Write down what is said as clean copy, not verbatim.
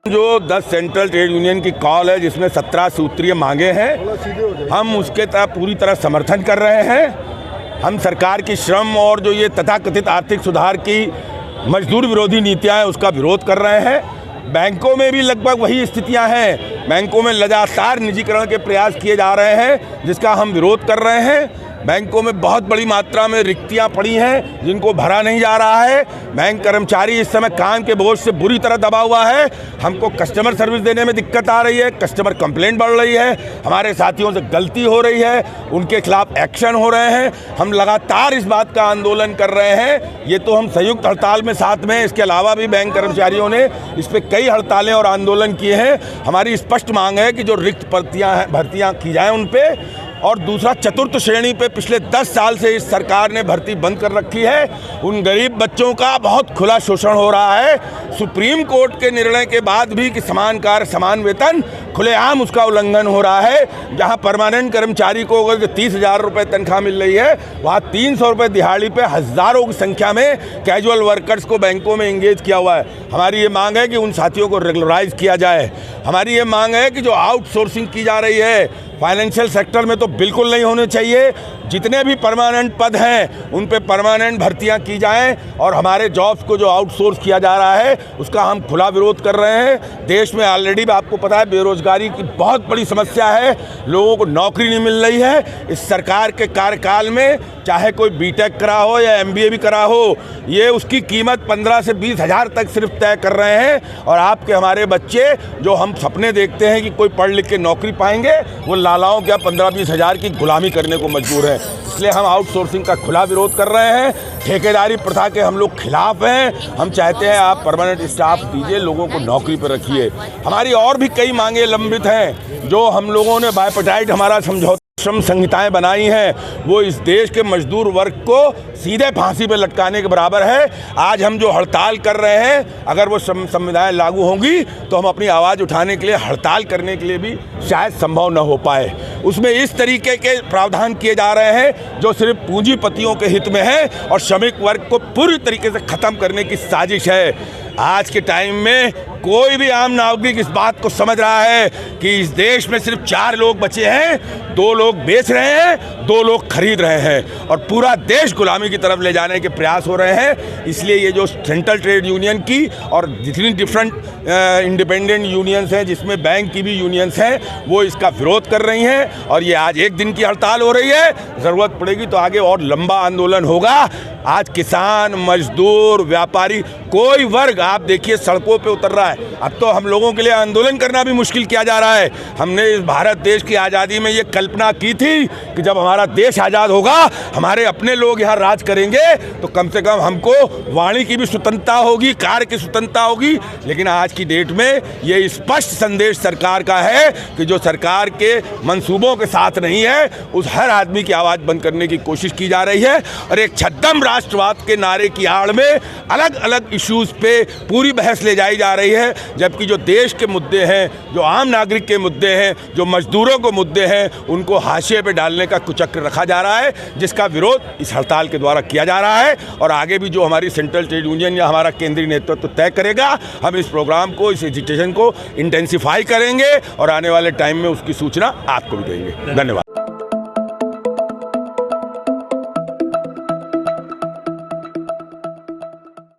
जो 10 central trade union की call है जिसमें 17 सूत्रीय मांगे हैं, हम उसके पूरी तरह समर्थन कर रहे हैं। हम सरकार की श्रम और जो ये तथाकथित आर्थिक सुधार की मजदूर विरोधी नीतियां हैं उसका विरोध कर रहे हैं। बैंकों में भी लगभग वही स्थितियां हैं। बैंकों में लगातार निजीकरण के प्रयास किए जा रहे हैं जिसका हम विरोध कर रहे हैं। बैंकों में बहुत बड़ी मात्रा में रिक्तियां पड़ी हैं जिनको भरा नहीं जा रहा है। बैंक कर्मचारी इस समय काम के बोझ से बुरी तरह दबा हुआ है। हमको कस्टमर सर्विस देने में दिक्कत आ रही है, कस्टमर कंप्लेंट बढ़ रही है, हमारे साथियों से गलती हो रही है, उनके खिलाफ एक्शन हो रहे हैं। हम लगातार इस बात का आंदोलन कर रहे हैं। ये तो हम संयुक्त हड़ताल में साथ में, इसके अलावा भी बैंक कर्मचारियों ने इस पर कई हड़तालें और आंदोलन किए हैं। हमारी स्पष्ट मांग है कि जो रिक्त भर्तियाँ की जाएँ उन पर, और दूसरा चतुर्थ श्रेणी पे पिछले 10 साल से इस सरकार ने भर्ती बंद कर रखी है। उन गरीब बच्चों का बहुत खुला शोषण हो रहा है। सुप्रीम कोर्ट के निर्णय के बाद भी कि समान कार्य समान वेतन, खुलेआम उसका उल्लंघन हो रहा है। जहां परमानेंट कर्मचारी को अगर 30,000 रुपये तनख्वाह मिल रही है, वहाँ 300 रुपये दिहाड़ी पे हज़ारों की संख्या में कैजुअल वर्कर्स को बैंकों में इंगेज किया हुआ है। हमारी ये मांग है कि उन साथियों को रेगुलराइज किया जाए। हमारी ये मांग है कि जो आउटसोर्सिंग की जा रही है फाइनेंशियल सेक्टर में तो बिल्कुल नहीं होने चाहिए। जितने भी परमानेंट पद हैं उन पे परमानेंट भर्तियां की जाएं, और हमारे जॉब्स को जो आउटसोर्स किया जा रहा है उसका हम खुला विरोध कर रहे हैं। देश में ऑलरेडी आपको पता है बेरोजगारी की बहुत बड़ी समस्या है, लोगों को नौकरी नहीं मिल रही है। इस सरकार के कार्यकाल में चाहे कोई बीटेक करा हो या MBA भी करा हो, ये उसकी कीमत 15 से 20 हज़ार तक सिर्फ तय कर रहे हैं। और आपके हमारे बच्चे जो हम सपने देखते हैं कि कोई पढ़ लिख के नौकरी पाएंगे, वो लालाओं क्या 15-20 हज़ार की गुलामी करने को मजबूर है। इसलिए हम आउटसोर्सिंग का खुला विरोध कर रहे हैं। ठेकेदारी प्रथा के हम लोग खिलाफ हैं। हम चाहते हैं आप परमानेंट स्टाफ दीजिए, लोगों को नौकरी पर रखिए। हमारी और भी कई मांगे लंबित हैं जो हम लोगों ने बायपेटाइट हमारा समझौता श्रम संहिताएं बनाई हैं, वो इस देश के मजदूर वर्ग को सीधे फांसी पर लटकाने के बराबर है। आज हम जो हड़ताल कर रहे हैं, अगर वो संविधाएं लागू होंगी तो हम अपनी आवाज़ उठाने के लिए, हड़ताल करने के लिए भी शायद संभव न हो पाए। उसमें इस तरीके के प्रावधान किए जा रहे हैं जो सिर्फ पूंजीपतियों के हित में है और श्रमिक वर्ग को पूरी तरीके से ख़त्म करने की साजिश है। आज के टाइम में कोई भी आम नागरिक इस बात को समझ रहा है कि इस देश में सिर्फ 4 लोग बचे हैं, 2 लोग बेच रहे हैं, 2 लोग खरीद रहे हैं, और पूरा देश गुलामी की तरफ ले जाने के प्रयास हो रहे हैं। इसलिए ये जो सेंट्रल ट्रेड यूनियन की और जितनी डिफरेंट इंडिपेंडेंट यूनियंस हैं, जिसमें बैंक की भी यूनियंस हैं, वो इसका विरोध कर रही हैं। और ये आज एक दिन की हड़ताल हो रही है, ज़रूरत पड़ेगी तो आगे और लंबा आंदोलन होगा। आज किसान, मजदूर, व्यापारी, कोई वर्ग आप देखिए सड़कों पे उतर रहा है। अब तो हम लोगों के लिए आंदोलन करना भी मुश्किल किया जा रहा है। हमने इस भारत देश की आज़ादी में ये कल्पना की थी कि जब हमारा देश आज़ाद होगा, हमारे अपने लोग यहाँ राज करेंगे, तो कम से कम हमको वाणी की भी स्वतंत्रता होगी, कार्य की स्वतंत्रता होगी। लेकिन आज की डेट में ये स्पष्ट संदेश सरकार का है कि जो सरकार के मंसूबों के साथ नहीं है, उस हर आदमी की आवाज़ बंद करने की कोशिश की जा रही है। और एक छद्म राष्ट्रवाद के नारे की आड़ में अलग अलग इश्यूज़ पे पूरी बहस ले जाई जा रही है, जबकि जो देश के मुद्दे हैं, जो आम नागरिक के मुद्दे हैं, जो मजदूरों को मुद्दे हैं, उनको हाशिए पे डालने का कुचक्र रखा जा रहा है, जिसका विरोध इस हड़ताल के द्वारा किया जा रहा है। और आगे भी जो हमारी सेंट्रल ट्रेड यूनियन या हमारा केंद्रीय नेतृत्व तय करेगा, हम इस प्रोग्राम को, इस एजिटेशन को इंटेंसिफाई करेंगे और आने वाले टाइम में उसकी सूचना आपको भी देंगे। धन्यवाद।